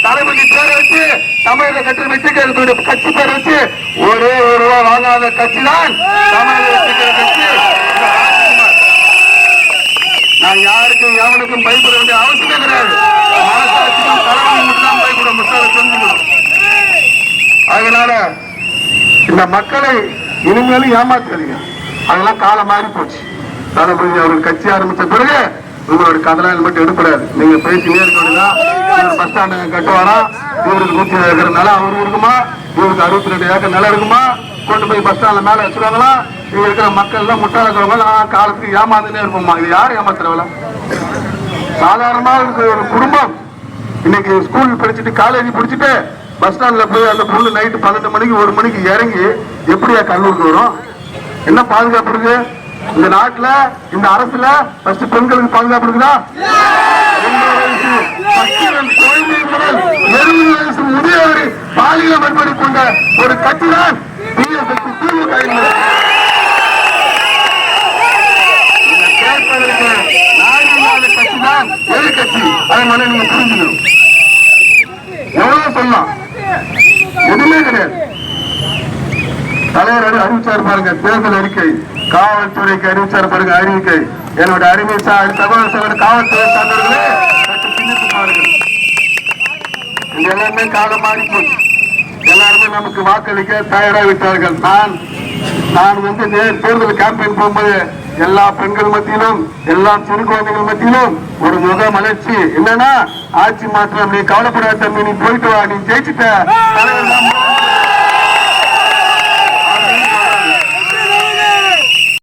தளபதி பேரை வச்சு தமிழக கட்சி வெற்றிகளுடைய கட்சி பேரை வச்சு ஒரே ஒரு ரூபா வாங்காத கட்சி தான் தமிழக வெற்றிக்கிற கட்சி. நான் யாருக்கும் எவனுக்கும் பயப்பட வேண்டிய அவசியம் கிடையாது. மனசாட்சிக்கும் தலைவலி மட்டும் தான் பயப்பட மக்களை தெரிஞ்சுக்கணும். அதனால இந்த மக்களை இனிமேலும் ஏமாத்துறீங்க. அதெல்லாம் காலம் மாறி போச்சு. தளபதி அவர்கள் கட்சி ஆரம்பிச்ச பிறகு உங்களோட கதலாம் மட்டும் எடுப்படாது. நீங்க பேசினே இருக்க வேண்டியதான். இவர் பஸ் ஸ்டாண்டு கட்டுவாரா, இவருக்கு 100 ஏக்கர் நிலம் அவரு இருக்குமா, இவருக்கு 62 ஏக்கர் நிலம் இருக்குமா, கொண்டு போய் பஸ் ஸ்டாண்ட்ல மேல வச்சுருவாங்களா, இங்க இருக்கிற மக்கள் எல்லாம் முட்டாள காலத்துக்கு ஏமாந்துனே இருப்போமா? இது யார் ஏமாத்துறவள? சாதாரணமா இருக்கிற ஒரு குடும்பம் இன்னைக்கு ஸ்கூல் படிச்சுட்டு காலேஜ் படிச்சுட்டு பஸ் ஸ்டாண்ட்ல போய் அந்த பொண்ணு நைட்டு 12 மணிக்கு 1 மணிக்கு இறங்கி எப்படியா கல்லூருக்கு வரும்? என்ன பாதுகாப்பு இருக்கு இந்த நாட்டுல? இந்த அரசுல ஃபர்ஸ்ட் பெண்களுக்கு பாதுகாப்பு இருக்குதா? 2 வயசு முதல் 70 வயசு முதியவரை பாலியல் வன்முறை கொண்ட ஒரு கட்சி தான் பிஎஸ்பி திமுக. கேட்பதற்கு நாடு கட்சி தான் எதிர்கட்சி. அதை மாதிரி நீங்க புரிஞ்சுக்கணும். எவ்வளவு சொல்லலாம், எதுவுமே கிடையாது. தலைவர் அறிவிச்சார் பாருங்க தேர்தல் அறிக்கை, காவல்துறைக்கு அறிவிச்சார் பாருங்க அறிவிக்கை. என்னோட அருமை சகோதர காவல்துறை சார்ந்தவர்களே சிந்தித்து பாருங்கள். இது எல்லாமே காலம் மாறி போச்சு. எல்லாருமே நமக்கு வாக்களிக்க தயாராகிவிட்டார்கள். நான் வந்து தேர்தல் கேம்பெயின் போகும்போது எல்லா பெண்கள் மத்தியிலும் எல்லா சிறு குழந்தைகள் மத்தியிலும் ஒரு முக மலர்ச்சி என்னன்னா, ஆட்சி மாற்றம், நீ கவலைப்படாத தம்பி, நீ போயிட்டு வா, நீ ஜெயிச்சுட்ட தலைவர்